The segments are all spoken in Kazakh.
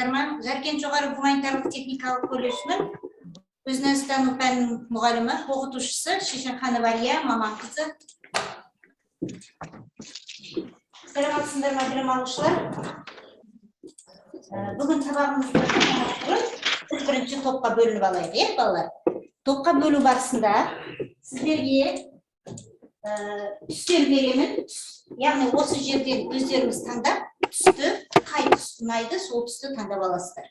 саламатсыздар ма? Жаркент жоғары гуманитарлық техникалық колледжінің өзін-өзі пәнінің мұғалімі, оқытушысы Шешенханова Алия Маманқызы. Саламатсыздар ма, білім алушылар? Бүгін сабағымызды бірінші топқа бөлініп алайық, балалар. Топқа бөлу барысында сіздерге түстер беремін. Яғни осы жерден өздеріңіз таңдап, түсті, қай түс ұнайды, сол түсті таңдап аласыздар.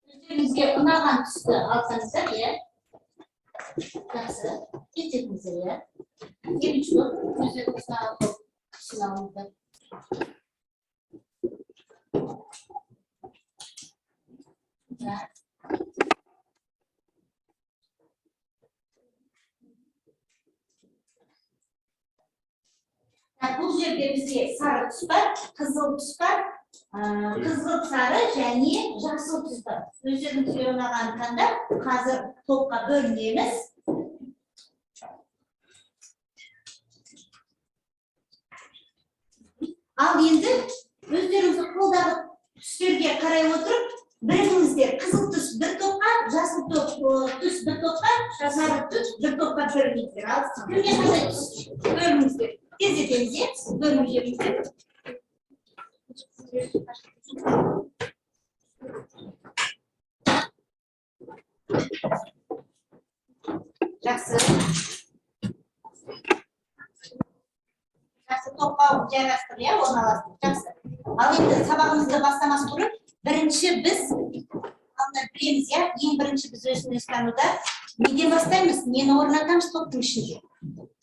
Өздеріңізге ұнаған түсті алсаңыздар, жақсы, кететіңіздер, екінші топ өздеріңіз ұнаған түсін алыңыздар. Бұл жерде бізде сары түс бар, қызыл түс бар, қызғылт сары және жасыл түс бар. Өздеріңізге ұнаған таңдап, қазір топқа бөлінеміз. Ал енді өздеріңізді қолдағы түстерге қарай отырып, біріңіздер қызыл түс бір топқа, жасыл түс бір топқа, сары түс бір топқа бөлініңіздер. Ал кімге қандай түс бөлініңіздер? Тездетеміз, бөлім жеріңіздер. Жақсы. Жақсы топқа жайғастыр, орналастыр. Жақсы. Ал енді сабағымызды бастамас бұрын, бірінші біз білеміз, ең бірінші біз өзін-өз тануда неден бастаймыз, нені орнатамыз топтың ішінде?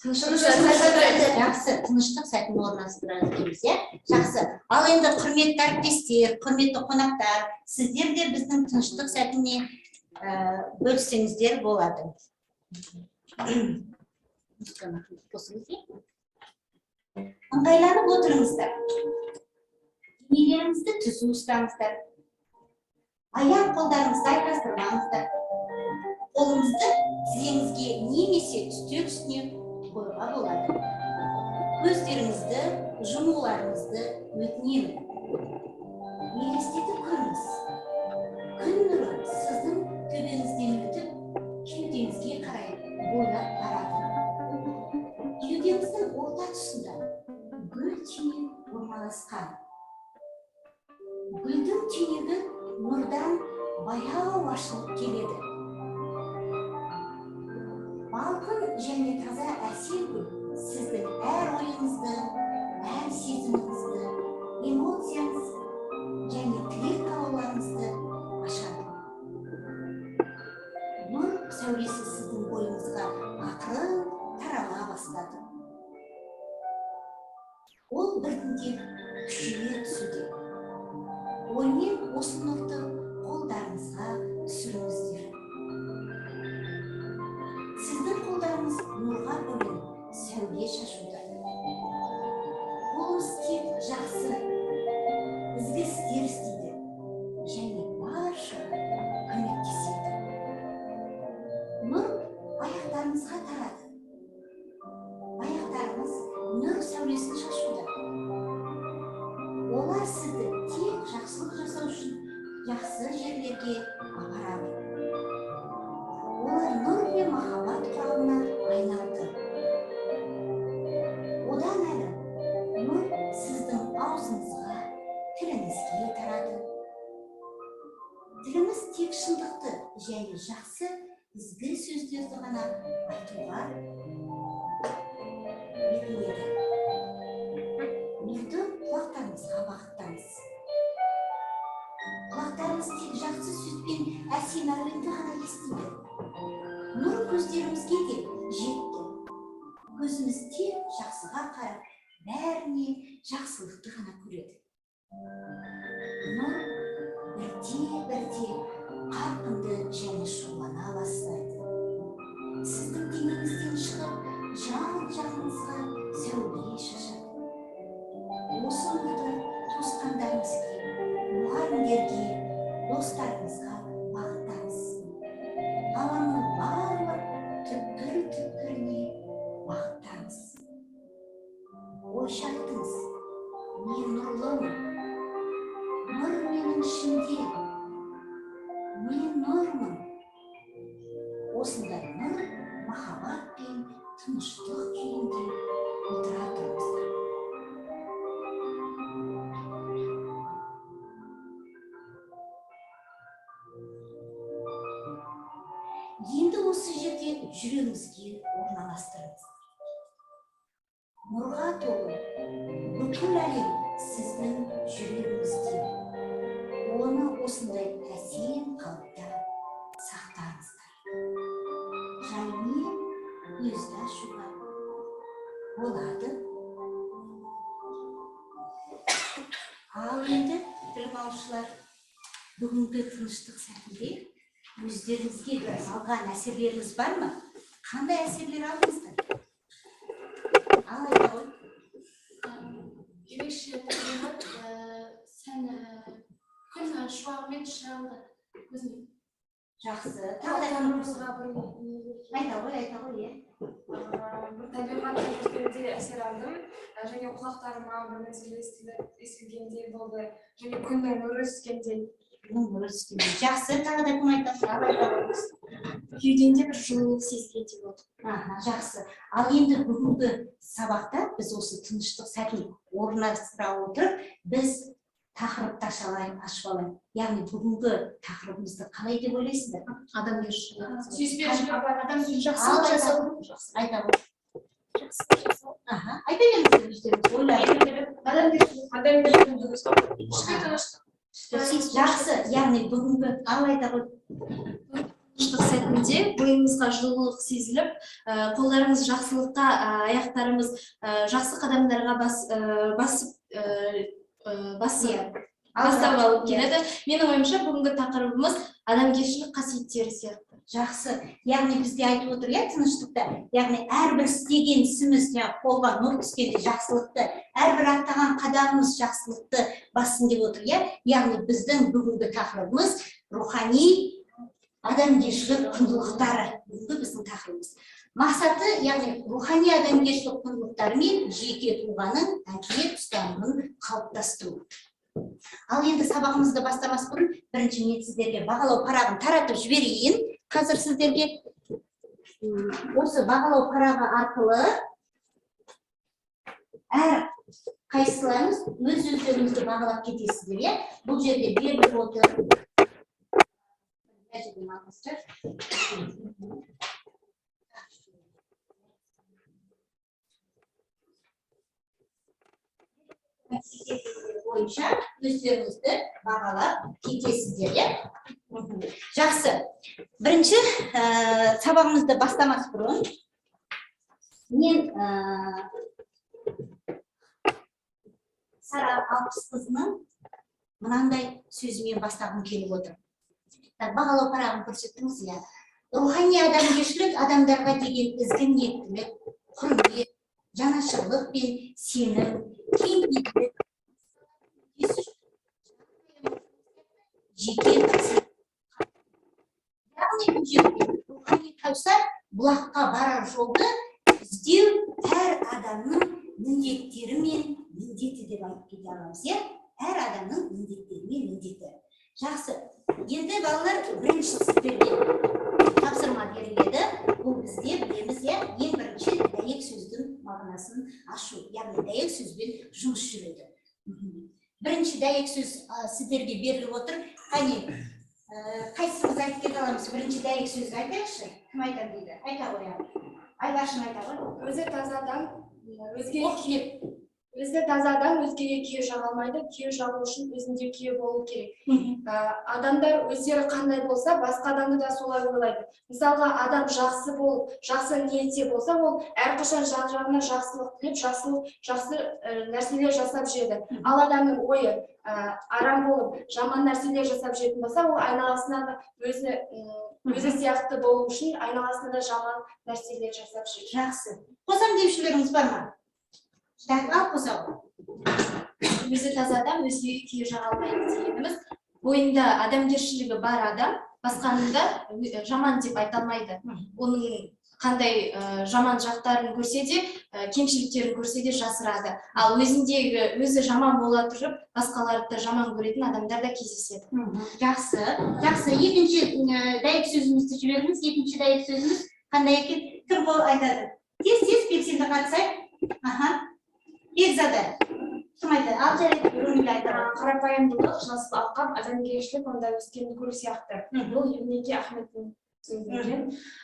Жақсы, тыныштық сәтін орналастырамыз, жақсы. Ал енді құрметті әріптестер, құрметті қонақтар, сіздер де біздің тыныштық сәтіне бөліссеңіздер болады. Ыңғайланып отырыңыздар. Денелеріңізді түзу ұстаңыздар. Аяқ қолдарыңызды айқастырмаңыздар. Қолыңызды тізеңізге немесе үстел үстіне қоюға болады. Көздеріңізді, жұмуларыңызды өтінемін. Елестетіп көріңіз. Күн нұры сіздің төбеңізден өтіп, кеудеңізге қарай бойлап барады. Кеудеңіздің орта тұсында гүл түйе орналасқан. Гүлдің түйегі нұрдан баяу ашылып келеді. Балқын және таза әсем гүл сіздің әр ойыңызды, әр сезіміңізді, эмоцияңыз және тілек қалауларыңызды ашады. Нұр сәулесі сіздің бойыңызға ақырын тарала бастады. Ол біртіндеп күшейе түсуде. Оймен осы нұрды қолдарыңызға түсіріңіздер. Сіздің қолдарыңыз нұрға бөленіп, сәуле шашуда. Қолыңыз тек жақсы, ізгі істер істейді және барша көмектеседі. Нұр аяқтарыңызға тарады. Аяқтарыңыз нұр сәулесін шашуда. Олар сізді тек жақсылық жасау үшін жақсы жерлерге апарады. Олар нұр мен махаббат құралына айналды. Одан әрі нұр сіздің аузыңызға, тіліңізге тарады. Тіліңіз тек шындықты және жақсы ізгі сөздерді ғана айтуға беріледі. Нұрды құлақтарыңызға бағыттаңыз. Құлақтарыңыз тек жақсы сөзбен әсем әуенді ғана естиді. Нұр көздерімізге де жетті. Көзіміз тек жақсыға қарап, бәріне жақсылықты ғана көреді. Нұр бірте-бірте қарқынды және шулана бастайды. Сіздің денеңізден шығып, жан-жағыңызға сәуле шашады. Осы нұрды туысқандарыңызға, мұғалімдерге, достарыңызға бағыттаңыз. Ғаламның барлық түпкір-түпкіріне бағыттаңыз. тыныштық күйінде отыра тұрыңыздар. Енді осы жерде жүрегіңізге орналастырыңыздар. Нұрға толы бүкіл әлем сіздің жүрегіңізде. Оны осындай әсем қалыпта сақтаңыздар. Жаймен көзді ашуға болады. Ал енді тыңдаушылар, бүгінгі тыныштық сәтінде өздеріңізге алған әсерлеріңіз бар ма? Қандай әсерлер алдыңыздар? Ал айта ғой. Ерекше табиғат, сән күн шуағымен шырайлы көзіме. Жақсы. Айта ғой, иә. Бір табиғат көзінде әсер алдым, және құлақтарыма бір нәрселер естілгендей болды, және күннің нұры түскендей. Жақсы, тағы да кім айтады? Кеудемде бір жылулық сезгендей болды. Жақсы. Ал енді бүгінгі сабақта біз осы тыныштық сәтін орналастыра отырып, біз тақырыпты ашып алайық. Яғни бүгінгі тақырыбымызды қалай деп ойлайсыздар? Адамгершілік. Сүйіспеншілік, адамгершілік, жақсылық жасау. Айта ғой. Айта беріңіздер өздеріңіз ойлайық. Жақсы, яғни бүгінгі айта ғой. Тыныштық сәтінде бойымызға жылулық сезіліп, қолдарымыз жақсылыққа, аяқтарымыз жақсы қадамдарға бастап алып келеді. Менің ойымша бүгінгі тақырыбымыз адамгершілік қасиеттері сияқты. Жақсы, яғни бізде айтып отыр, тыныштықта, яғни әрбір істеген ісіміз, қолға нұр түскенде жақсылықты, әрбір аттаған қадамымыз жақсылықты бассын деп отыр, яғни біздің бүгінгі тақырыбымыз рухани адамгершілік құндылықтары. Бүгінгі біздің тақырыбымыз. Мақсаты, яғни рухани адамгершілік құндылықтары мен жеке тұлғаның әділет ұстанымын қалыптастыру. Ал енді сабағымызды бастамас бұрын бірінші мен сіздерге бағалау парағын таратып жіберейін. Қазір сіздерге осы бағалау парағы арқылы әр қайсыларыңыз өз-өздеріңізді бағалап кетесіздер. Бұл жерде беріліп отыр. Бойынша өздеріңізді бағалап кетесіздер. Жақсы. Бірінші сабағымызды бастамас бұрын мен Сара Алпысқызының мынандай сөзімен бастағым келіп отыр. Бағалау парағын көрсеттіңіз, рухани адамгершілік адамдарға деген ізгі ниеттілік, құрмет, жанашырлық пен сенім, кеңдік, жеке қасиет. Яғни бұл жерде рухани кәусар бұлаққа барар жолды іздеу әр адамның міндеттері мен міндеті деп айтып кете аламыз. Әр адамның міндеттері мен міндеті. Жақсы. Енді балалар бірінші сіздерге тапсырма беріледі. Бұл бізде білеміз, ең бірінші дәйек сөздің мағынасын ашу, яғни дәйек сөзбен жұмыс жүреді. Бірінші дәйек сөз сіздерге беріліп отыр. Қайсымыз айтып кете аламыз? Бірінші дәйек сөзді айтайықшы. Кім айтады дейді? Айта қояды. Айбаршын айта ғой. Өзі таза адам өзгеге күйе жаға алмайды, күйе жағу үшін өзінде күйе болу керек. Адамдар өздері қандай болса, басқа адамды да солай ойлайды. Мысалға, адам жақсы болып, жақсы ниетте болса, ол әрқашан жан-жағына жақсылық тілеп, жақсы нәрселер жасап жүреді. Ал адамның ойы арам болып, жаман нәрселер жасап жүретін болса, ол айналасына өзі сияқты болу үшін айналасына да жаман нәрселер жасап жүреді. Жақсы. Қосам деушілеріңіз бар ма? Өзі таза адам өзгеге күйе жаға алмайды дегеніміз, бойында адамгершілігі бар адам басқаны жаман деп айта алмайды. Оның қандай жаман жақтарын көрсе де, кемшіліктерін көрсе де жасырады. Ал өзі жаман бола тұрып, басқаларды жаман көретін адамдар да кездеседі. Жақсы. Екінші дәйек сөзімізді жіберіңіз. Екінші дәйек сөзіміз қандай екен? Кім айтады? Тез белсенді қатысайық. Бекзада. Кім айтады? Ал жарайды, рөлінде айтады. Қарапайымдылық, жасыл алқап, адамгершілік, онда өскен гүл сияқты. Бұл Евнеке Ахметтің сөздерінен.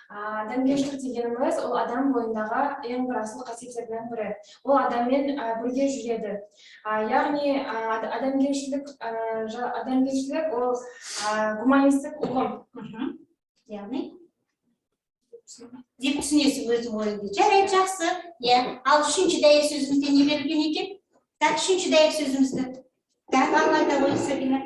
Адамгершілік дегеніміз ол адам бойындағы ең бір асыл қасиеттердің бірі. Ол адаммен бірге жүреді. Яғни адамгершілік ол гуманистік ұғым. Яғни деп түсінесің өзің ойыңды. Жарайды, жақсы. Ал үшінші дәйек сөзімізде не берілген екен? Так, үшінші дәйек сөзімізді. Так, алайда ойса келер.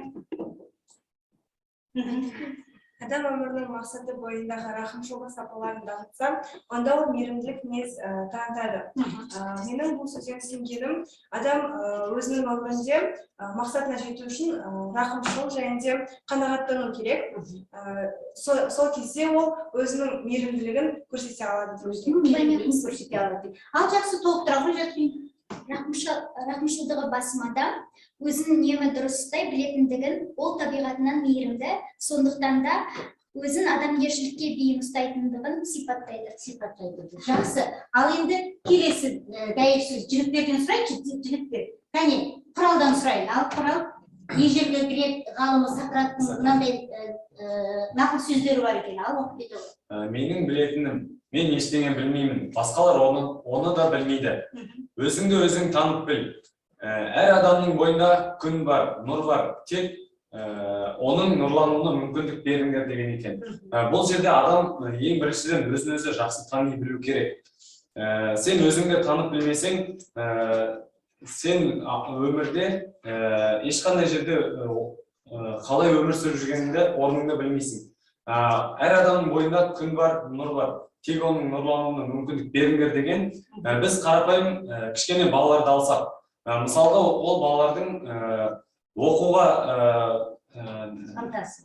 Адам өмірінің мақсаты бойындағы рахымшылық сапаларын дамытса, онда ол мейірімділік мінез танытады. Менің бұл сөзден түсінгенім, адам өзінің өмірінде мақсатына жету үшін рахымшыл және қанағаттану керек. Сол кезде ол өзінің мейірімділігін көрсете алады. Көрсете алады. Ал жақсы толықтыра ғой жатқын. Рахымшылдығы басым адам өзінің нені дұрыс ұстай білетіндігін, ол табиғатынан мейірімді, сондықтан да өзін адамгершілікке бейім ұстайтындығын сипаттайды. Жақсы. Ал енді келесі дәйек сөз жігіттерден сұрайыншы, жігіттер. Кәне, құралдан сұрайын. Ал құрал ежелгі грек ғалымы Сократтың мынандай нақыл сөздері бар екен. Ал оқып кете ғой. Менің білетінім, мен ештеңе білмеймін, басқалар оны да білмейді. Өзіңді өзің танып біл. Әр адамның бойында күн бар, нұр бар, тек оның нұрлануына мүмкіндік беріңдер деген екен. Бұл жерде адам ең біріншіден өзін өзі жақсы тани білу керек. Сен өзіңді танып білмесең, сен өмірде ешқандай жерде қалай өмір сүріп жүргеніңді орныңды білмейсің. Әр адамның бойында күн бар, нұр бар. Тек оның нұрлануына мүмкіндік беріңдер деген, біз қарапайым кішкене балаларды алсақ, мысалға ол балалардың оқуға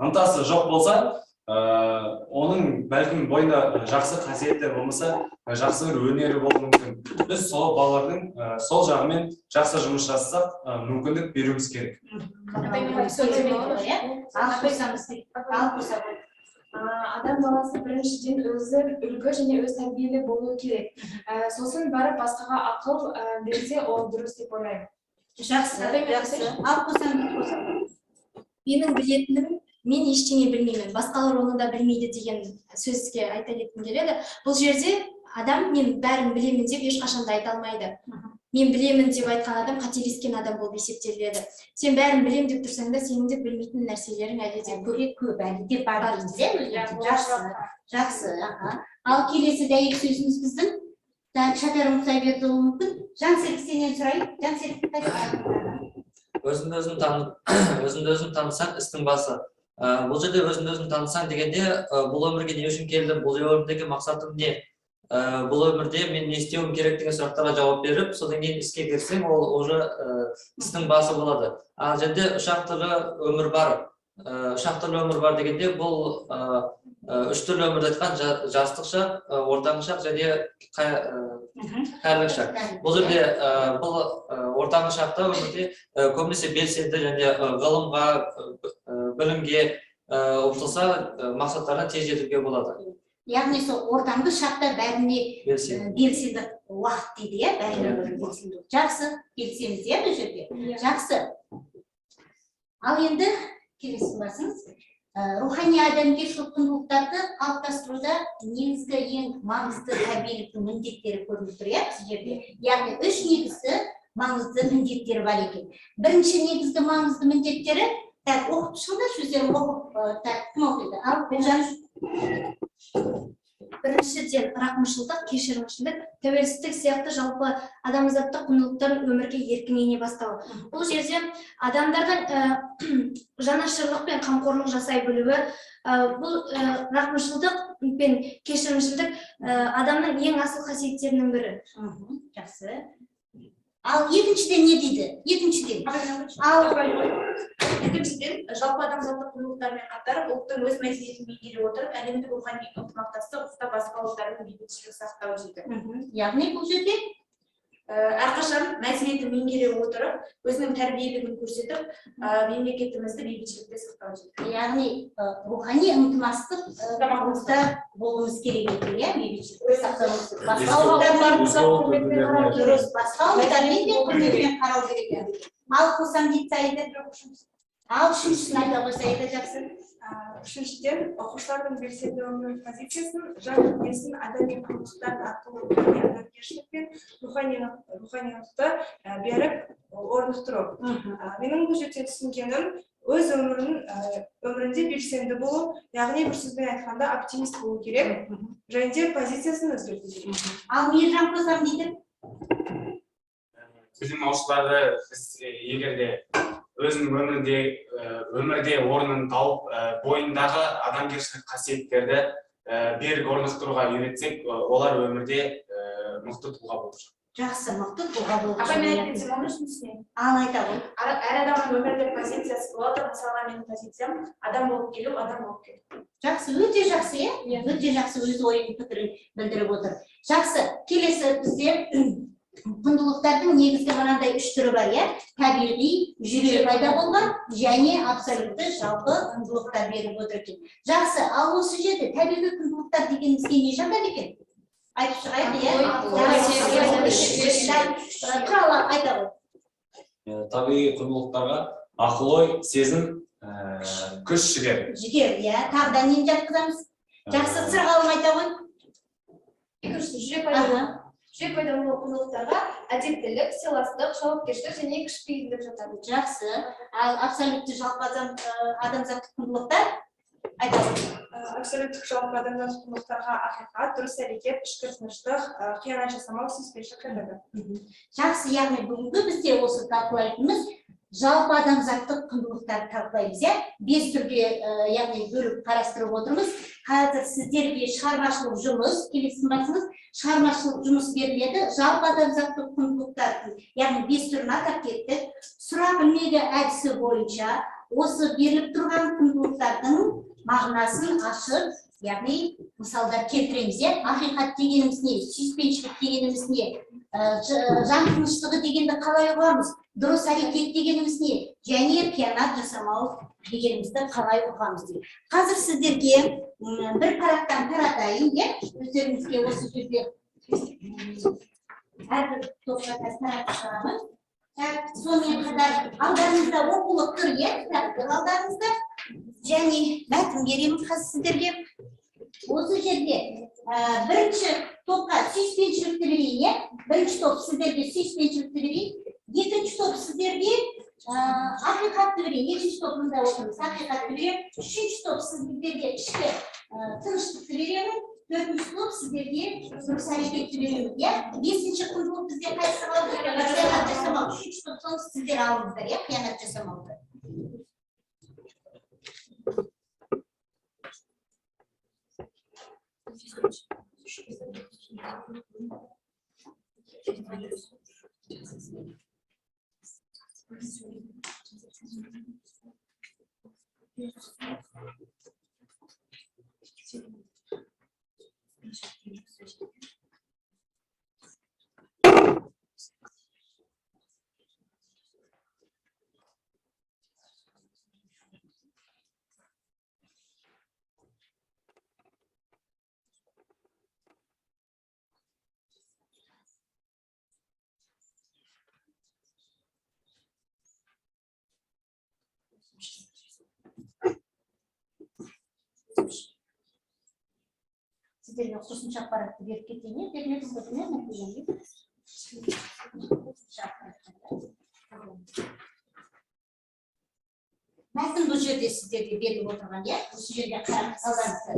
ынтасы жоқ болса, оның бәлкім бойында жақсы қасиеттер болмаса, жақсы бір өнері болуы мүмкін. Біз сол балалардың сол жағымен жақсы жұмыс жасасақ, мүмкіндік беруіміз керек. Адам баласы біріншіден өзі үлгі және өз тәрбиелі болуы керек. Сосын барып басқаға ақыл берсе, ол дұрыс деп ойлаймын. Жақсы. Ал қосам. Менің білетінім, мен ештеңе білмеймін, басқалар оны да білмейді деген сөзге айта кеткім келеді. Бұл жерде адам мен бәрін білемін деп ешқашан да айта алмайды. Мен білемін деп айтқан адам қателескен адам болып есептеледі. Сен бәрін білем деп тұрсаң да, сенің де білмейтін нәрселерің әлі де көп, әлі де бар. Жақсы. Ал келесі дәйек сөзіміз біздің Шәкәрім Құсайбердіұлы мүмкін. Жансерік сенен сұрайын. Жансерік өзіңді өзің танысаң, істің басы. Бұл жерде өзіңді өзің танысаң дегенде, бұл өмірге не үшін келдім, бұл өмірдегі мақсатым не? Бұл өмірде мен не істеуім керек деген сұрақтарға жауап беріп, содан кейін іске кірсең, ол уже істің басы болады. Ал жерде үш түрлі өмір бар. Үш түрлі өмір бар дегенде, бұл үш түрлі өмірді айтқан жастық шақ, ортаңғы шақ және кәрілік шақ. Бұл жерде бұл ортаңғы шақта өмірде көбінесе белсенді және ғылымға, білімге ұмтылса, мақсаттарына тез жетуге болады. Яғни сол ортаңғы шақта бәріне белсенді уақыт дейді, бәріне белсенді. Жақсы, келсеміз бұл жерде. Жақсы. Ал енді келесі басыңыз. Рухани адамгершілік құндылықтарды қалыптастыруда негізгі ең маңызды тәрбиеліктің міндеттері көрініп тұр, жерде. Яғни үш негізгі маңызды міндеттері бар екен. Бірінші негізгі маңызды міндеттері, оқып шығыңдар, сөздерін оқып, кім оқиды? Ал Гүлжан. Біріншіден рақымшылдық, кешірімшілдік, тәуелсіздік сияқты жалпы адамзаттық құндылықтарын өмірге еркін ене бастауы. Бұл жерде адамдардың жанашырлық пен қамқорлық жасай білуі, бұл рақымшылдық пен кешірімшілдік адамның ең асыл қасиеттерінің бірі. Жақсы. Ал екіншіден не дейді? Екіншіден жалпы адамзаттық құндылықтармен қатар ұлттың өз мәдениетін меңгере отырып, әлемдік рухани ынтымақтастық ұста басқа ұлттардың бейбітшілік сақтау дейді. Яғни бұл жерде әрқашан мәдениетін меңгере отырып, өзінің тәрбиелігін көрсетіп, мемлекетімізді бейбітшілікте сақтау керек. Яғни рухани ынтымақтастық дамуымызда болуымыз керек екен, иә, бейбітшілікті сақтауымыз. Басқа ұлттармен дұрыс, басқа ұлттармен де құрметпен қарау керек екен. Ал қосам дейді Саида. Ал үшіншісін айта қойса жақсы. Үшіншіден, оқушылардың белсенді өмір позициясын, жан дүниесін адами құндылықтар арқылы адамгершілік пен руханилықты беріп орнықтыру. Менің бұл жерде түсінгенім, өз өмірінде белсенді болу, яғни бір сөзбен айтқанда оптимист болу керек, және де позициясын өзгерту керек. Ал Мейіржан қосам дейді. Біздің оқушыларды біз егер де өзінің өмірде орнын тауып, бойындағы адамгершілік қасиеттерді берік орнықтыруға үйретсек, олар өмірде мықты тұлға болады. Жақсы, мықты тұлға болады. Апа, мен айтып кетсем, оның түсінесің. Ал айта ғой. Әр адамның өмірде позициясы болады. Мысалға менің позициям адам болып келу, адам болып кету. Жақсы, өте жақсы, иә? Өте жақсы өз ойын пікірін білдіріп отыр. Жақсы, келесі бізде құндылықтардың негізгі мынандай үш түрі бар, иә? Табиғи, жүйелі пайда болған және абсолютті жалпы құндылықтар беріп отыр екен. Жақсы, ал осы жерде табиғи құндылықтар дегенімізге не жатады екен? Айтып шығайды, иә? Туралы айта ғой. Табиғи құндылықтарға ақыл-ой, сезім, күш-жігер. Жігер, иә? Тағы да нені жатқызамыз? Жақсы, сырғалым айта ғой. Екіншісі жүрек пайда болған құндылықтарға әдептілік, сыйластық, жауапкершілік және кішіпейілдік жатады. Жақсы. Ал абсолютті жалпы адамзаттық құндылықтар айта ғой. Абсолюттік жалпы адамзаттық құндылықтарға ақиқат, дұрыс әрекет, ішкі тыныштық, қиянат жасамау, сүйіспеншілік жатады. Жақсы, яғни бүгінгі бізде осы талқылайтынымыз жалпы адамзаттық құндылықтарды талқылаймыз, иә? 5 түрге, яғни бөліп қарастырып отырмыз. Қазір сіздерге шығармашылық жұмыс, келесін басыңыз, шығармашылық жұмыс беріледі. Жалпы адамзаттық құндылықтардың, яғни 5 түрін атап кеттік. Сұрақ үлмегі әдісі бойынша осы беріліп тұрған құндылықтардың мағынасын ашып, яғни мысалдар келтіреміз, иә? Ақиқат дегеніміз не? Сүйіспеншілік дегеніміз не? Жан тыныштығы дегенді қалай ұғамыз? Дұрыс әрекет дегеніміз не? Және қиянат жасамау дегенімізді қалай ұғамыз дейді. Қазір сіздерге бір парақтан таратайын, иә? Өздеріңізге осы жерде әрбір топқа таратып шығамын. Сонымен қатар алдарыңызда оқулық тұр, иә? Алдарыңызда және мәтін беремін қазір сіздерге. Осы жерде бірінші топқа сүйіспеншілікті берейін, иә? Бірінші топ сіздерге сүйіспеншілікті берейін. Екінші топ сіздерге ақиқатты берейін. Екінші топымызда отырмыз, ақиқатты беремін. Үшінші топ сіздерге ішкі тыныштықты беремін. Төртінші топ сіздерге дұрыс әрекетті беремін, иә? Бесінші құндылық бізде қайсысы қалды? Қиянат жасамау. Үшінші топ соны сіздер алыңыздар, иә? Қиянат жасамауды. Сіздерге қосымша ақпаратты беріп кетейін, мәтін бұл жерде сіздерге беріліп отырған, иә? Осы жерге қараңыздар.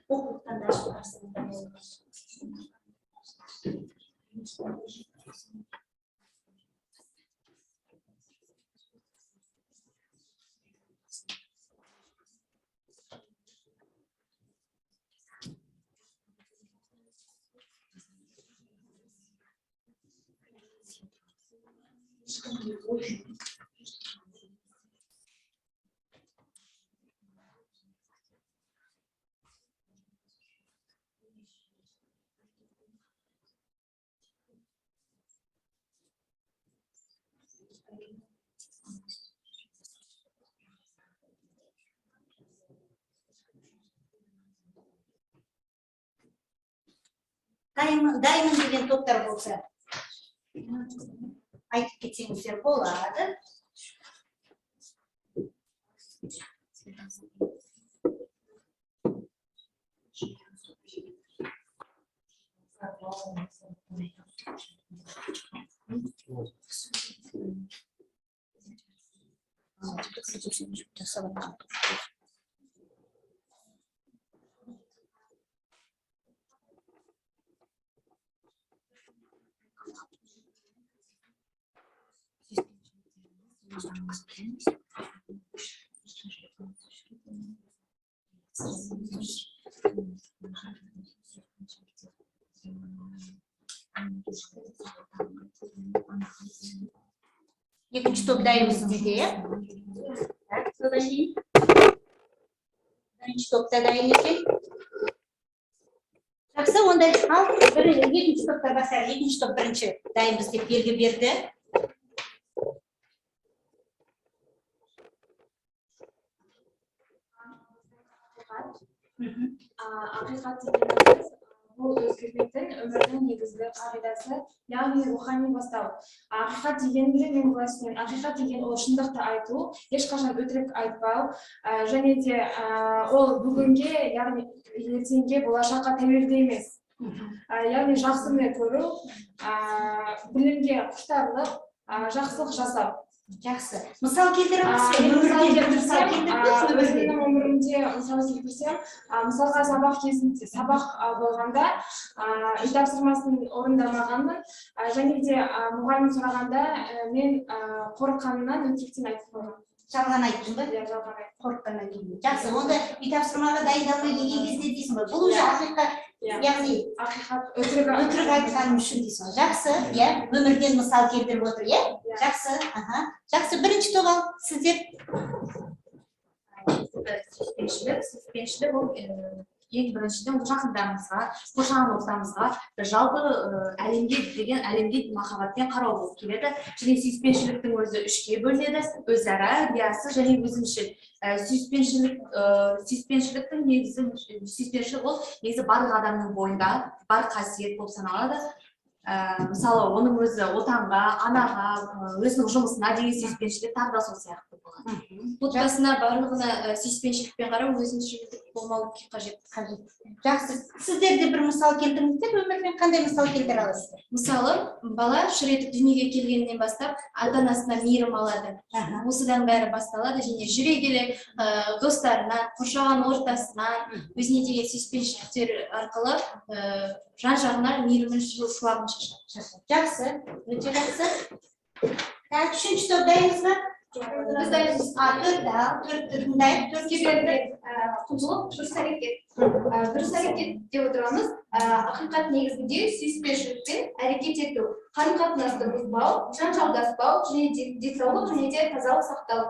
Оқулықтан да ашып қарастырыңыздар. Даймын деген топтар болса, айтып кетсеңіздер болады. Екінші топ дайын сіздерде, иә? Содан кейін бірінші топта дайын екен. Жақсы, онда ал екінші топта басар, екінші топ бірінші дайынбыз деп белгі берді. Ақиқат дегеніміз бұл өзгермейтін өмірдің негізгі қағидасы, яғни рухани бастау. Ақиқат дегенді мен былай түсінемін. Ақиқат деген ол шындықты айту, ешқашан өтірік айтпау, және де ол бүгінге, яғни ертеңге, болашаққа тәуелді емес. Яғни жақсыны көру, білімге құштарлық, жақсылық жасау. Жақсы. Мысал келтіреміз. Өзімнің өмірімде мысал келтірсем, мысалға сабақ болғанда үй тапсырмасын орындамағанмын, және де мұғалім сұрағанда мен қорыққанымнан өтіріктен айтып қойдым. Жалған айттың ба? Иә, жалған айттым. Қорыққаннан кейін. Жақсы, онда үй тапсырмаға дайындалмай келген кезде дейсің ба? Бұл уже ақиқат, яғни ақиқат өтірік айтқаным үшін дейсің. Жақсы, иә, өмірден мысал келтіріп отыр, иә? Жақсы, жақсы, бірінші топ ал, сіздер. Сүйіспеншілік ол ең біріншіден жақындарымызға, қоршаған ортамызға, жалпы әлемге махаббатпен қарау болып келеді. Және сүйіспеншіліктің өзі үшке бөлінеді: өзара, риясыз және өзімшіл. Сүйіспеншіліктің негізі, сүйіспеншілік ол негізі барлық адамның бойында бар қасиет болып саналады. Мысалы, оның өзі отанға, анаға, өзінің жұмысына деген сүйіспеншілік тағы да сол сияқты болған. Отбасына барлығына сүйіспеншілікпен қарау, өзімшілдік болмау қажет. Жақсы, сіздер де бір мысал келтіріңіздер, өмірмен қандай мысал келтіре аласыздар? Мысалы, бала шыр етіп дүниеге келгеннен бастап ата-анасына мейірім алады. Осыдан бәрі басталады және жүре келе достарынан, қоршаған ортасынан, өзіне деген сүйіспеншіліктер арқылы жан-жағына мейірімін шуағын шашады. Жақсы, өте жақсы. Үшінші топ дайынсыз ба? Біз дайынбыз. Құндылық, дұрыс әрекет. Дұрыс әрекет деп отырамыз. Ақиқат негізінде сүйіспеншілікпен әрекет ету, қарым-қатынасты бұзбау, жанжалдаспау, және денсаулық және де тазалық сақтау.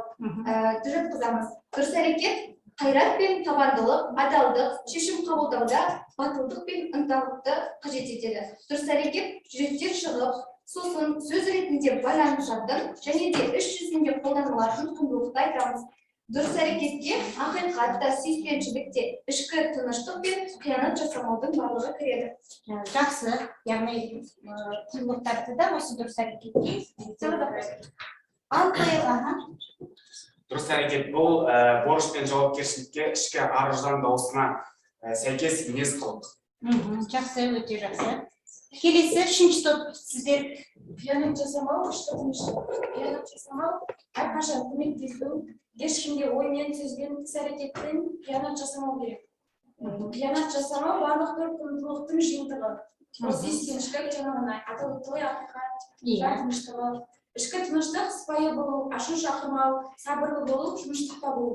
Жатқызамыз. Дұрыс әрекет қайрат пен табандылық, адалдық, шешім қабылдауда батылдық пен ынталылықты қажет етеді. Дұрыс әрекет жүректен шығып, сосын сөз ретінде байланып жатыр, және де іс жүзінде қолданылатын құндылықты айтамыз. Дұрыс әрекетте ақиқатта, сүйіспеншілікте ішкі тыныштық пен қиянат жасамаудың барлығы кіреді. Жақсы, яғни құндылықтарды да осы дұрыс әрекетке алып қойып. Дұрыс әрекет бұл борыш пен жауапкершілікке, ішкі ар-жан дауысына сәйкес мінез қылық. Жақсы, өте жақсы. Келесі, үшінші топ сіздер. Қиянат жасамау, ішкі тыныштық. Қиянат жасамау, әрқашан көмектесу, ешкімге оймен, сөзбен, іс әрекетпен қиянат жасамау керек. Қиянат жасамау барлық төрт құндылықтың жиынтығы. Сүйіспеншілік жаңағына аталып той, ақиқат, жан тыныштығы. Ішкі тыныштық сыпайы болу, ашу шақырмау, сабырлы болу, тыныштықта болу.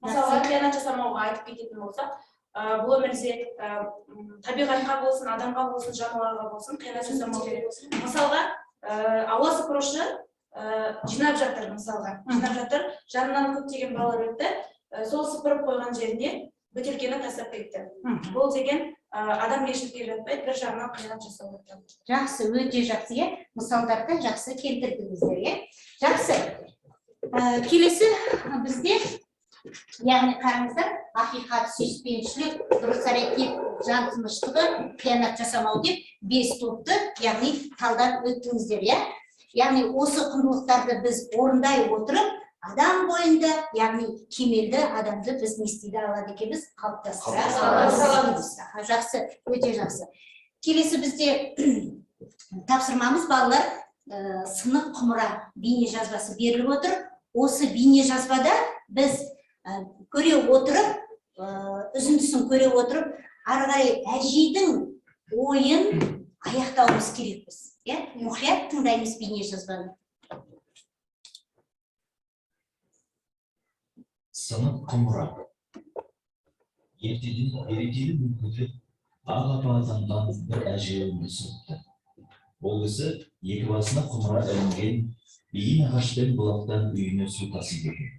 Мысалға, қиянат жасамауға айтып кететін болсақ, бұл өмірде табиғатқа болсын, адамға болсын, жануарға болсын, қиянат жасамау керек. Мысалға, ауа сыпырушы жинап жатыр, жанынан көптеген балалар өтті, сол сыпырып қойған жеріне бөтелкені тастап кетті. Бұл деген адамгершілікке жатпайды, бір жағынан қиянат жасап отырады. Жақсы, өте жақсы, иә. Мысалдарды жақсы келтірдіңіздер, иә. Жақсы. Келесі бізде, яғни қараңыздар, ақиқат, сүйіспеншілік, дұрыс әрекет, жан тыныштығы, қиянат жасамау деп 5 топты, яғни талдап өттіңіздер, иә. Яғни осы құндылықтарды біз орындай отырып, адам бойында, яғни кемелді адамды біз не істей алады екенбіз, қалыптастыра аламыз. Жақсы, өте жақсы. Келесі бізде тапсырмамыз балалар, сынық құмыра бейне жазбасы беріліп отыр. Осы бейне жазбада біз көре отырып, үзіндісін көре отырып, ары қарай әжейдің ойын аяқтауымыз керекпіз. Мұқият тыңдаймыз бейне жазбаны. Сынық құмыра. Ертелі мүмкіді аға атанған бір әже өмір сүріпті. Ол кісі екі басына құмыра ілінген бейін ағашпен бұлақтан үйіне су тасып екен.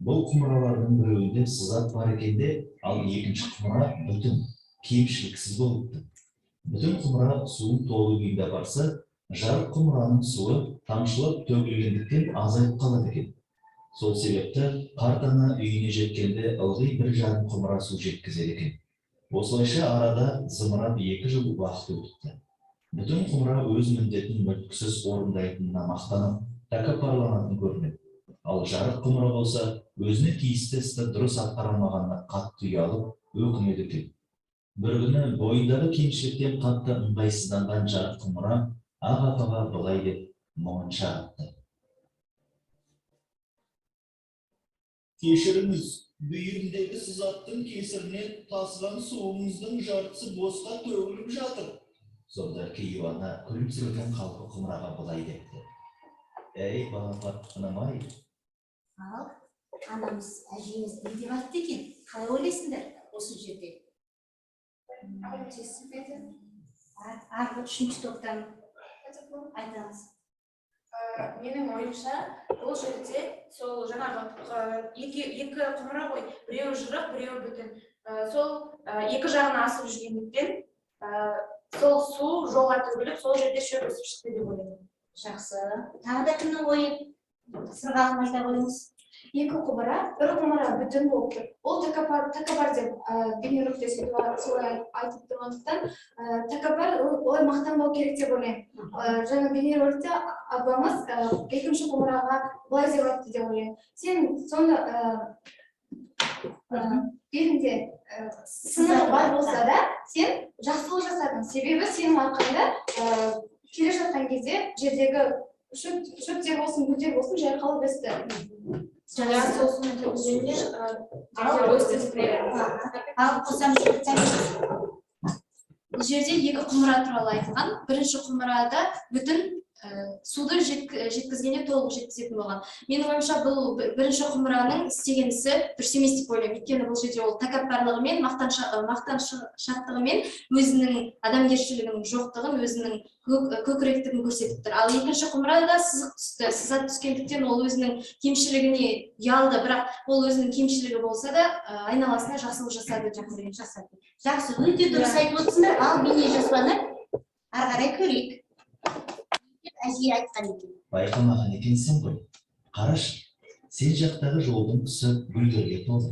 Бұл құмыралардың біреуінде сызат бар екенде, ал екінші құмыра бүтін, кемшіліксіз болыпты. Бүтін құмыра суын толы күйінде барса, жарық құмыраның суы тамшылап төгілгендіктен азайып қалады екен. Сол себепті қарт ана үйіне жеткенде ылғи бір жарым құмыра су жеткізеді екен. Осылайша арада зымырап 2 жыл уақыт өтіпті. Бүтін құмыра өз міндетін мүлтіксіз орындайтынына мақтанып, тәкаппарланатын көрінеді. Ал жарық құмыра болса, өзіне тиісті істі дұрыс атқарылмағанына қатты ұялып, өкінеді екен. Бір күні бойындағы кемшіліктен қатты ыңғайсызданған жарық құмыра ақ апаға былай деп мұңын шағытты. Кешіріңіз, бүйіріндегі сызаттың кесірінен тасыған суыңыздың жартысы босқа төгіліп жатыр. Сонда кейуана күлімсіреген қалпы құмыраға былай депті. Әй, балапат-анам-ай. Ал, анамыз, әжеміз не деп айтты екен? Қалай ойлайсыңдар осы жерде? Арғы 3-ші топтан айтамыз. Менің ойымша, бұл жерде сол жаңағы екі құмыра ғой, біреуі жырық, біреуі бүтін. Сол екі жағына асып жүргендіктен, сол су жолға төгіліп, сол жерде шөп өсіп шықты деп ойлаймын. Жақсы. Тағы да кімнің ойы? Сырғалым айта қойыңыз. Екі құмыра, бір құмыра бүтін болып тұр. Ол тәкаппар деп бейнерөлікте солай айтып тұрғандықтан, тәкаппар олай мақтанбау керек деп ойлаймын. Жаңа бейнерөлікте апамыз екінші құмыраға былай деп айтты деп ойлаймын. Сен сонда белінде сынығы бар болса да, сен жақсылық жасадың. Себебі сенің арқаңда келе жатқан кезде жердегі шөптер болсын, гүлдер болсын, жайқалып өсті. Жаңа сосын төгілгенде Ал қосам Бұл жерде екі құмыра туралы айтылған. Бірінші құмырада бүтін суды жеткізгенде толық жеткізетін болған. Менің ойымша бұл бірінші құмыраның істеген ісі дұрыс емес деп ойлаймын. Өйткені бұл жерде ол тәкаппарлығымен, мақтаншақтығымен өзінің адамгершілігінің жоқтығын, өзінің көкіректігін көрсетіп тұр. Ал екінші құмырада сызық түсті, сызат түскендіктен ол өзінің кемшілігіне ұялды, бірақ ол өзінің кемшілігі болса да айналасына жақсылық жасады, жақсылық жасады. Жақсы, өте дұрыс айтып отырсыңдар. Ал бейне жазбаны ары қарай көрейік. Әжей айтқан екен. Байқамаған екенсің ғой. Қараш, сен жақтағы жолдың тұсы гүлдерге толы.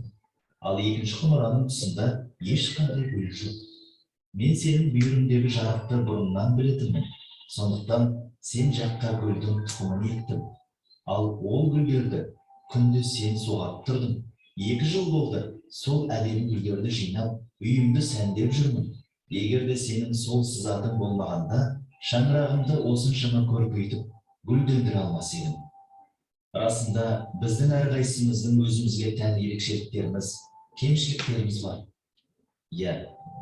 Ал екінші құмыраның тұсында ешқандай гүл жоқ. Мен сенің бүйіріңдегі жарықты бұрыннан білетінмін. Сондықтан сен жаққа гүлдің тұқымын ектім. Ал ол гүлдерді күнде сен суғарып тұрдың. 2 жыл болды, сол әдемі гүлдерді жинап, үйімді сәндеп жүрмін. Егер де сенің сол сызатың болмағанда, шаңырағымды осыншама көркейтіп, гүлдендіре алмас едім. Расында, біздің әрқайсымыздың өзімізге тән ерекшеліктеріміз, кемшіліктеріміз бар. Иә,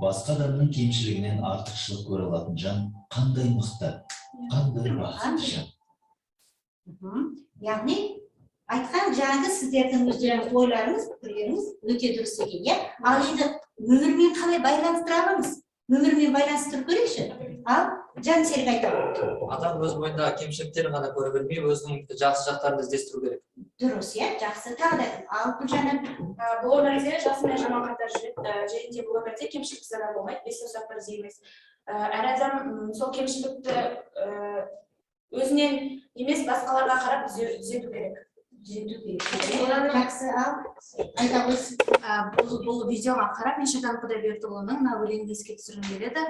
басқа адамның кемшілігінен артықшылық көре алатын жан қандай мықты, қандай бақытты жан. Яғни, айтқан жаңағы сіздердің өздеріңіз ойларыңыз, пікірлеріңіз өте дұрыс екен. Ал енді өмірмен қалай байланыстыра аламыз? Өмірмен байланыстырып көрейікші. Ал Жансерік айтады. Адам өз бойындағы кемшіліктерін ғана көре білмей, өзінің жақсы жақтарын іздестіру керек. дұрыс, иә, жақсы. Тағы да ал Гүлжанам. Бұл өмірде жасы мен жаман қатар жүреді. Және де бұл өмірде кемшіліксіз адам болмайды. Бес саусақтар дейміз. Әр адам сол кемшілікті өзінен емес басқаларға қарап түзету керек. Жақсы, ал айта қойсын. Бұл видеоға қарап мен Шайтан Құдайбердіұлының мына өлеңді еске түсіргім келеді.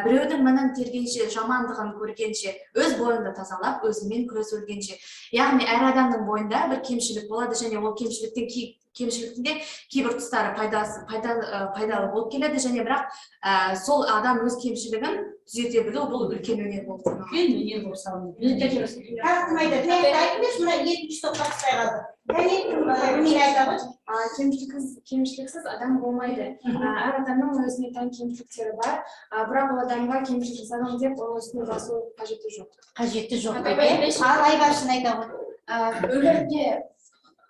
Біреудің мінін тергенше, жамандығын көргенше, өз бойыңды тазалап, өзіңмен күрес өлгенше. Яғни әр адамның бойында бір кемшілік болады және ол кемшіліктің кейбір тұстары пайдалы болып келеді және бірақ сол адам өз кемшілігін түзете білу бұл үлкен өнер болып саналады. Үлкен өнер болып саналады. Өте дұрыс. Тартмайды. Мен айтыңыз, мына екінші топқа түспей қалды. Мен айтамын. Кемшіліксіз адам болмайды. Әр адамның өзіне тән кемшіліктері бар. Бірақ ол адамға кемшіліксіз адам деп оның үстіне басу қажеті жоқ. Қажеті жоқ. Ал Айбаршын айта ғой.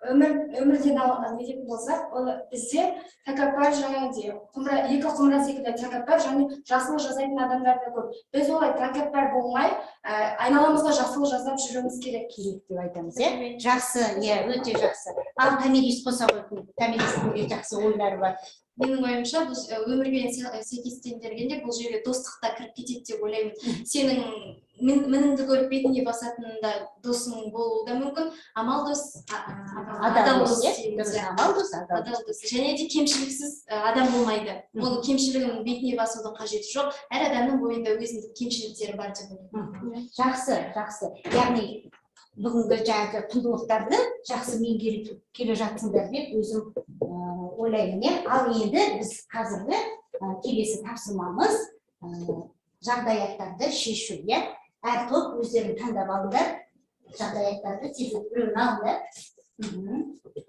Өмірден не дейтін болсақ, ол бізде тәкаппар және де екі құмыра секілді тәкаппар және жақсылық жасайтын адамдар да көп. Біз олай тәкаппар болмай, айналамызға жақсылық жасап жүруіміз керек деп айтамыз, иә? Жақсы, иә, өте жақсы. Ал Томирис қоса қойсын. Томирistің де жақсы ойлары бар. Менің ойымша, бұл өмірмен сәйкестендіргенде бұл жерге достықта кіріп кетеді деп ойлаймын. Сенің мініңді көріп бетіне басатында досың болуы да мүмкін. Амал дос, адал дос. Амал дос, адал дос. Және де кемшіліксіз адам болмайды. Оның кемшілігінің бетіне басудың қажеті жоқ. Әр адамның бойында өзіндік кемшіліктері бар деп ойлаймын. Жақсы, жақсы. Яғни бүгінгі жаңағы құндылықтарды жақсы меңгеріп келе жатсыңдар деп өзім ойлаймын. Ал енді біз қазіргі келесі тапсырмамыз жағдаяттарды шешу. Әр топ өздерін таңдап алыңдар. Жағдаяттарды тезірек біреуін алыңдар.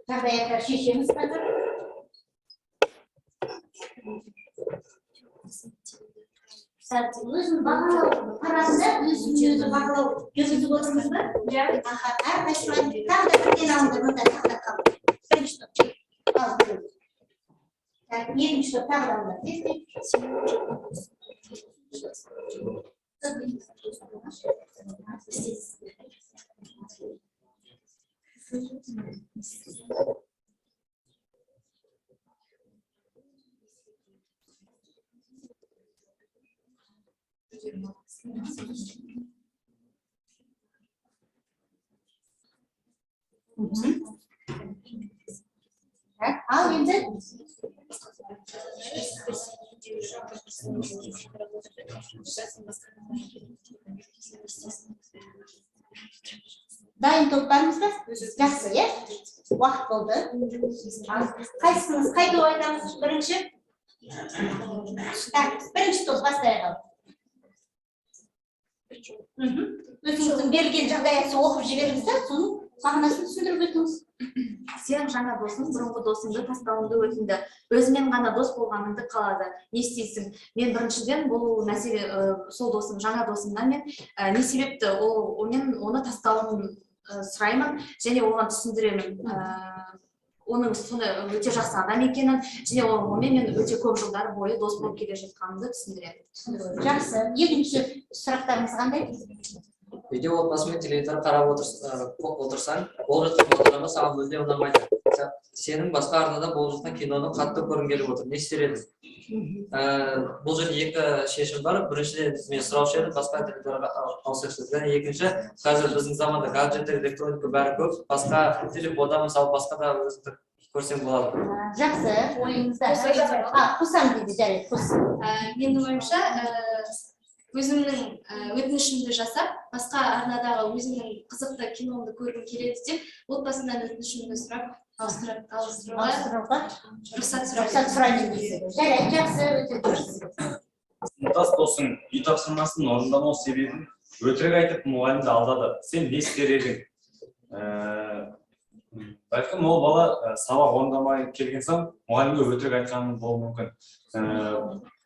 Жағдаяттар шешеміз қазір. Өзін бағалау, қарасында өзін бағалау жүргізіп отырмыз ба? Әр қайсысынан тағы да бірден алыңдар, мұнда тақтап қалды. Бірінші топ. Ал, біреу. Екінші топ тағы да алыңдар. Ал енді дайын топтарымыз ба? Жақсы, иә? Уақыт болды. Қайсыңыз қай топ айтамыз? Бірінші? Бірінші топ бастайық. Өзіңіздің берілген жағдаясын оқып жіберіңіз да, соның мағынасын түсіндіріп өтіңіз. Сен жаңа досың бұрынғы досыңды тастауыңды өтінді. Өзімен ғана дос болғаныңды қалады. Не істейсің? Мен біріншіден бұл мәселе сол досым, жаңа досымнан мен не себепті оны тастауын сұраймын және оған түсіндіремін. Оның соны өте жақсы адам екенін және онымен мен өте көп жылдар бойы дос болып келе жатқанымды түсіндіремін. Жақсы. Екінші сұрақтарыңыз қандай? Үйде отбасымен телевизор қарап отырсаң, болып жатқан бағдарлама саған мүлде ұнамайды. Сенің басқа арнада болып жатқан киноны қатты көргің келіп отыр. Не істер едің? Бұл жерде екі шешім бар. Біріншіден мен сұраушы едім, басқа телевизорға ауысырсыз. Және екінші, қазір біздің заманда гаджеттер, электроника бәрі көп. Басқа телефонда, мысалы басқа да өзіңді көрсең болады. Жақсы, ойыңызда. Қосам дейді, жарайды, қос. Менің ойымша, өзімнің өтінішімді жасап, басқа арнадағы өзімнің қызықты киномды көргім келеді деп, отбасымнан өтінішімді сұрап, ауыстыруға рұқсат сұраймын дейсіз. Жарайды, жақсы, өте дұрыс. Сыныптас досың үй тапсырмасын орындамау себебін өтірік айтып мұғалімді алдады. Сен не істер едің? Бәлкім ол бала сабақ орындамай келген соң мұғалімге өтірік айтқаны болуы мүмкін.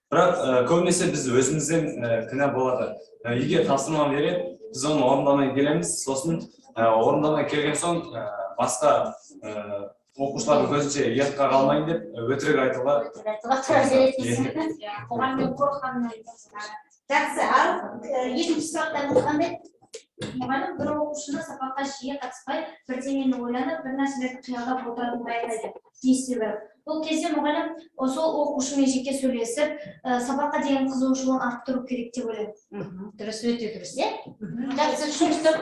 Бірақ көбінесе біз өзімізден кінә болады. Егер тапсырма береді, біз оны орындамай келеміз, сосын орындамай келген соң басқа оқушылардың көзінше ұятқа қалмайын деп өтірік айтуға тура бересіз. Мұғалімнен қорыққанын айтасыз. Жақсы, ал екінші сұрақтарыңыз қандай? Мұғалім бір оқушыны сабаққа жиі қатыспай, бірдеңені ойланып, бір нәрселерді қиялдап отыратынын байқайды. Не себебі? Бұл кезде мұғалім сол оқушымен жеке сөйлесіп, сабаққа деген қызығушылығын арттыру керек деп ойлаймын. Дұрыс, өте дұрыс, иә? Жақсы, түсінікті.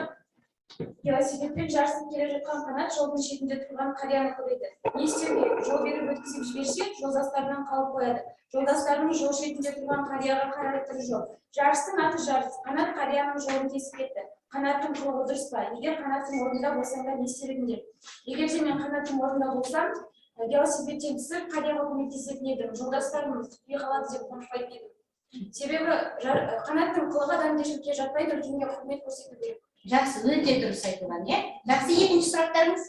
Велосипедпен жарысып келе жатқан қанат жолдың шетінде тұрған қарияны көреді. Не істеу керек? Жол беріп өткізіп жіберсе, жолдастарынан қалып қояды. Жолдастарының жол шетінде тұрған қарияға қарар түрі жоқ. Жарыстың аты жарыс. Қанат қарияның жолын кесіп кетті. Қанаттың қылығы дұрыс па? Егер қанаттың орнында болсаңдар не істер едіңдер? Егер де мен қанаттың орнында болсам, велосипедтен түсіп қарияға көмектесетін едім. Жолдастарым түспей қалады деп қорықпайтын едім. Себебі қанаттың қылығы адамгершілікке жатпайды, үлкенге құрмет көрсету керек. Жақсы, өте дұрыс айтылған, иә? Жақсы, екінші сұрақтарыңыз?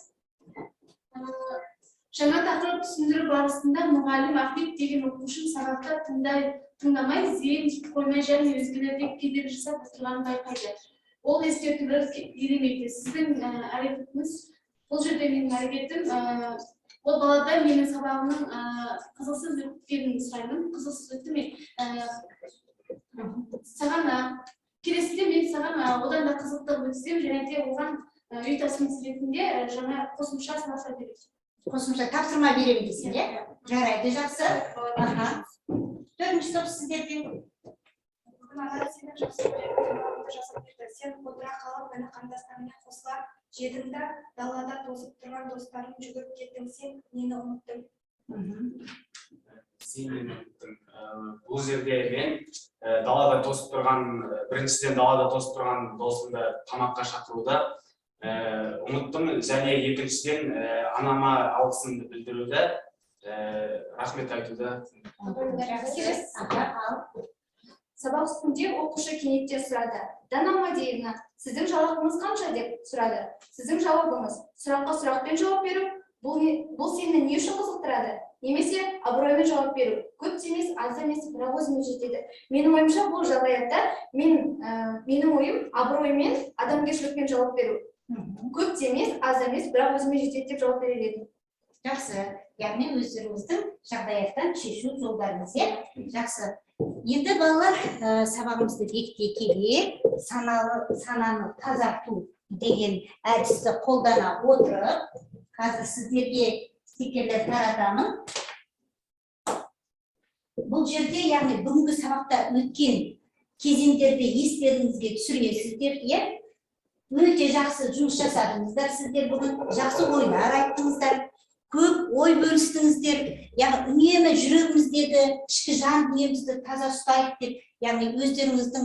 Жаңа тақырып түсіндіру барысында мұғалім Ахмет деген оқушын сабақта тыңдамай, зейін қоймай және өзгелерге кедергі жасап отырғанын байқайды. Ол ескертулер елемейді. Сіздің әрекетіңіз, бұл жерде менің әрекетім, ол балада менің сабағымның қызықсыз өткенін сұраймын. Қызықсыз өтті ме? Саған келесіде мен саған одан да қызықтық өтсем, және де оған үй тапсырмасы ретінде жаңа қосымша сынаса береді. Қосымша тапсырма беремін дейсің, иә? Жарайды, жақсы. Төртінші топ сіздерден. Сенің жақсы жасап берді. Сен отыра қалып, мені қандастарымен қосыла жедің да, далада тосып тұрған достарың жүгіріп кеттің, сен нені ұмыттың? Сен нені ұмыттың? Бұл жерде мен далада тосып тұрған, біріншіден далада тосып тұрған досымды тамаққа шақыруды ұмыттым, және екіншіден анама алғысымды білдіруді, рахмет айтуды. Сабақ үстінде оқушы кенеттен сұрады. Дана Мадеевна, сіздің жалақыңыз қанша деп сұрады. Сіздің жауабыңыз сұраққа сұрақпен жауап беру, бұл сені не үшін қызықтырады? Немесе абыроймен жауап беру. Көп емес, аз емес, бірақ өзіме жетеді. Менің ойымша бұл жағдаятта менің ойым абыроймен, адамгершілікпен жауап беру. Көп емес, аз емес, бірақ өзіме жетеді деп жауап берер едім. Жақсы, яғни өздеріңіздің жағдаяттан шешу жолдарыңыз, иә? Жақсы. Енді балалар сабағымызды бекіте келе, сананы тазарту деген әдісті қолдана отырып, қазір сіздерге стикерлер таратамын. Бұл жерде, яғни бүгінгі сабақта өткен кезеңдерді естеріңізге түсіресіздер, иә? Өте жақсы жұмыс жасадыңыздар, сіздер бүгін жақсы ойлар айттыңыздар, көп ой бөлістіңіздер, яғни үнемі жүрегіміздегі ішкі жан дүниемізді таза ұстайық деп, яғни өздеріңіздің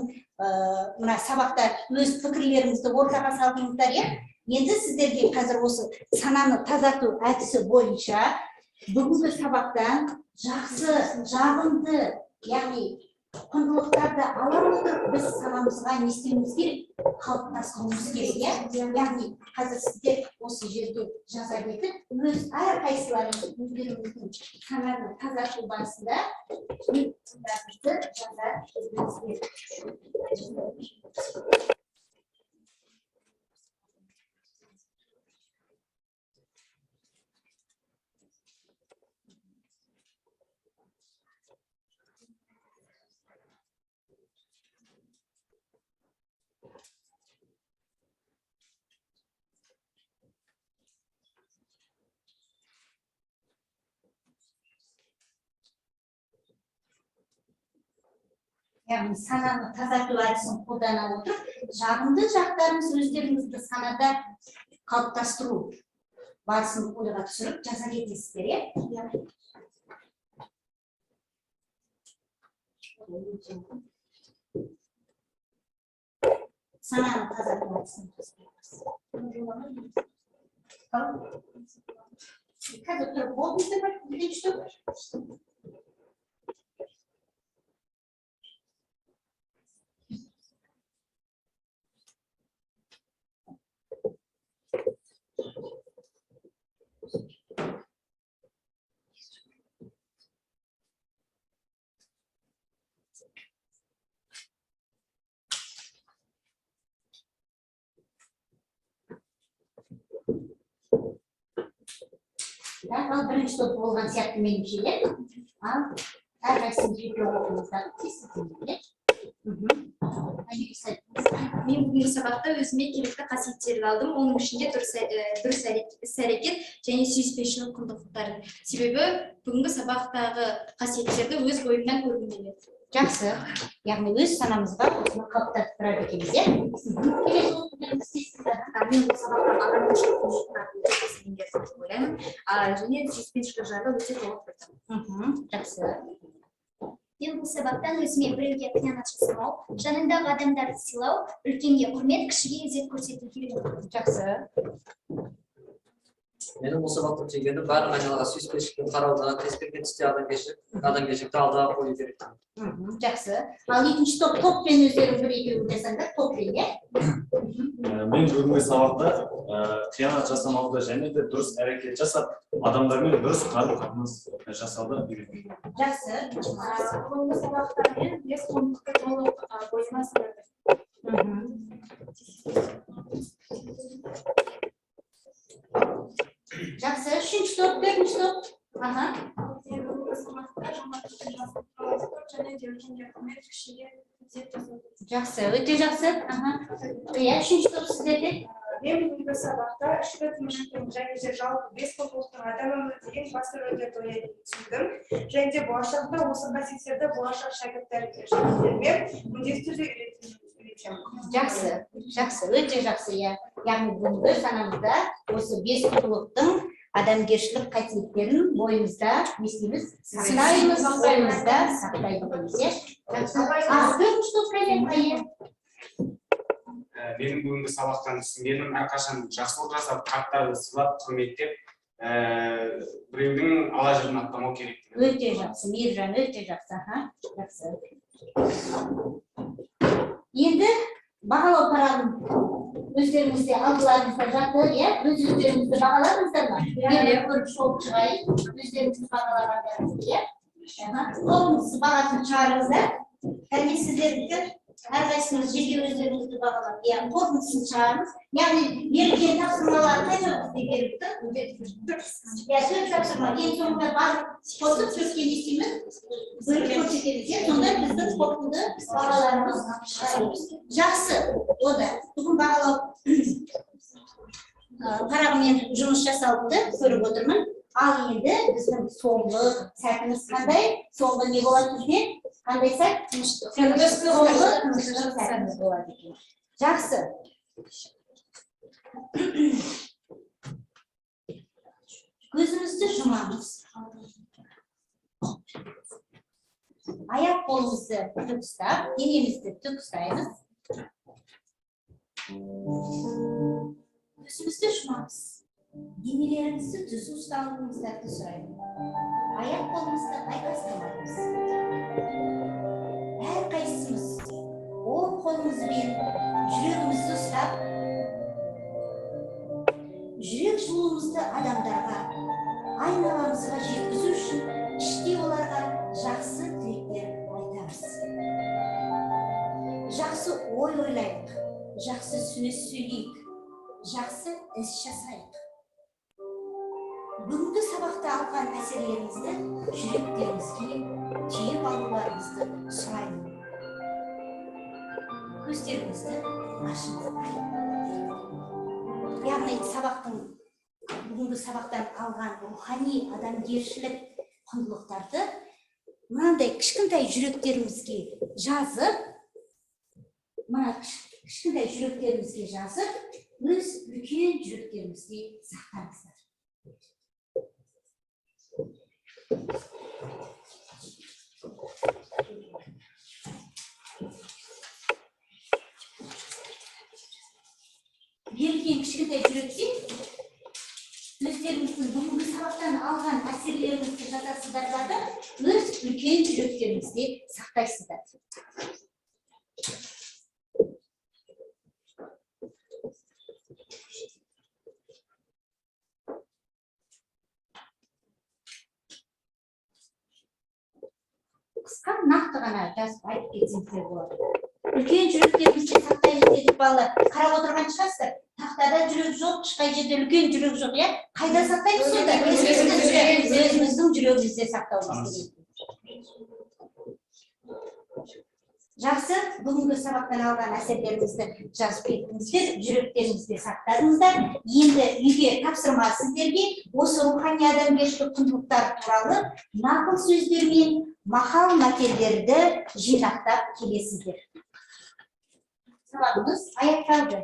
мына сабақта өз пікірлеріңізді ортаға салдыңыздар, иә? Енді сіздерге қазір осы сананы тазарту әдісі бойынша бүгінгі сабақтан жақсы, жағымды, яғни құндылықтарды ала отырып біз санамызға не істеуіміз керек? Қалыптастыруымыз керек, иә? Яғни қазір сіздер осы жерде жаза кетіп, өз әрқайсыларыңыз өздеріңіздің сананы тазарту барысында жаза кетіңіздер. Яғни сананы тазарту әдісін қолдана отырып, жағымды жақтарыңыз өздеріңізді санада қалыптастыру барысын ойға түсіріп жаза кетесіздер, иә? Сананы тазарту әдісін қазір тұрып болдыңыздар ма? Бірінші топ? Ал бірінші топ болған сияқты меніңше, иә? Ал әрқайсысын жеке оқыңыздар, тесіздіңіздер, иә? мен бүгінгі сабақта өзіме керекті қасиеттерді алдым. Оның ішінде дұрыс іс-әрекет және сүйіспеншілік құндылықтарын. Себебі бүгінгі сабақтағы қасиеттерді өз бойымнан көргім келеді. Жақсы. Яғни өз санамызға осыны қалыптастырып тұрады екенбіз, иә? Келесі оқытудың істейсіздер. Мен бұл сабақтан адамгершілік ойлаймын. Және сүйіспеншілік жайлы өте толық білдім. Жақсы. Мен бұл сабақтан өзіме біреуге қиянат жасамау, жаныңдағы адамдарды сыйлау, үлкенге құрмет, кішіге ізет көрсетуге үйрендім. Жақсы. Менің бұл сабақтан түйгенім барлық айналаға сүйіспеншілікпен қарауды, кез келген істе адамгершілікті алдыға қою керек. Жақсы. Ал екінші топпен өздерің бір-екеуін жасаңдар, топпен, иә? Мен бүгінгі сабақта қиянат жасамауды және де дұрыс әрекет жасап, адамдармен дұрыс қарым-қатынас жасауды үйрендім. Жақсы. Бүгінгі сабақта мен бес құндылықты толық бойыма сіңірдім. Жақсы. Үшінші топ, төртінші топ. Бүгінгі сабақта жамандықтың жасалып және де үлкенге құрмет, кішіге ізет жасау. Жақсы, өте жақсы. Иә, үшінші топ сіздерде? Мен бүгінгі сабақта ішкі тыныштық және де жалпы бес құндылықтың адам өмірінде ең басты рөлдерді ойнайтынын түсіндім. Және де болашақта осы қасиеттерді болашақ шәкірттеріме міндетті түрде үйретемін. Жақсы, жақсы, өте жақсы, иә. Яғни бүгінгі санамызда осы бес құндылықтың адамгершілік қасиеттерін бойымызда не істейміз? Сақтаймыз, бойымызда сақтаймыз, иә. Төртінші топ қайда? Менің бүгінгі сабақтан түсінгенім әрқашан жақсылық жасап, қарттарды сыйлап, құрметтеп, біреудің ала жерін аттамау керек. Өте жақсы, Мейіржан, өте жақсы. Жақсы. Енді бағалау парағын өздеріңізде алдыларыңызда жатыр, иә? Өздеріңізді бағаладыңыздар ма? Мен көріп шолып шығайын, өздеріңізді бағалағандарыңызды, иә? Қолыңызды бағасын шығарыңыздар. Кәне сіздерді әрқайсыңыз жеке өздеріңізді бағалап, иә, қорытындысын шығарыңыз. Яғни берілген тапсырмалар қанша бізде берілді? Иә, төрт тапсырма. Ең соңында барлық қосып төртке не істейміз? Бөліп көрсетеміз, иә? Сонда біздің қорытынды бағаларымыз шығарамыз. Жақсы. Онда бүгін бағалау парағымен жұмыс жасалды, көріп отырмын. Ал енді біздің соңғы сәтіміз қандай? Соңғы не болады бізде? Қандай сәт? Соңғы тыныштық сәтіміз болады екен. Жақсы. Көзімізді жұмамыз. Аяқ қолымызды тік ұстап, денемізді тік ұстаймыз. Көзімізді жұмамыз. Денелеріңізді түз ұстауыңыздарды сұраймын. Аяқ қолымызды айқастырмаймыз. Әрқайсымыз оң қолымызбен жүрегімізді ұстап, жүрек жылуымызды адамдарға, айналамызға жеткізу үшін іште оларға жақсы тілектер айтамыз. Жақсы ой ойлайық, жақсы сөз сөйлейік, жақсы іс жасайық. Бүгінгі сабақта алған әсерлеріңізді жүректеріңізге түйіп алуларыңызды сұраймын. Көздеріңізді ашыңыздар. Яғни бүгінгі сабақтан алған рухани адамгершілік құндылықтарды мынандай кішкентай жүректерімізге жазып, өз үлкен жүректерімізде сақтаңыздар. Берілген кішкентай жүректе өздеріңіздің бүгінгі сабақтан алған әсерлеріңізді жазасыздар да өз үлкен жүректеріңізде сақтайсыздар. Қысқа нақты ғана жазып айтып кетсеңіздер болады. Үлкен жүректерімізде сақтаймыз деп балалар қарап отырған шығарсыздар. Тақтада жүрек жоқ, ешқай жерде үлкен жүрек жоқ, иә? Қайда сақтаймыз сонда? Өзіміздің жүрегімізде сақтауымыз керек. Жақсы, бүгінгі сабақтан алған әсерлеріңізді жазып кеттіңіздер, жүректеріңізде сақтадыңыздар. Енді үйге тапсырма сіздерге осы рухани адамгершілік құндылықтар туралы нақыл сөздер мен мақал мәтелдерді жинақтап келесіздер. Сабағымыз аяқталды.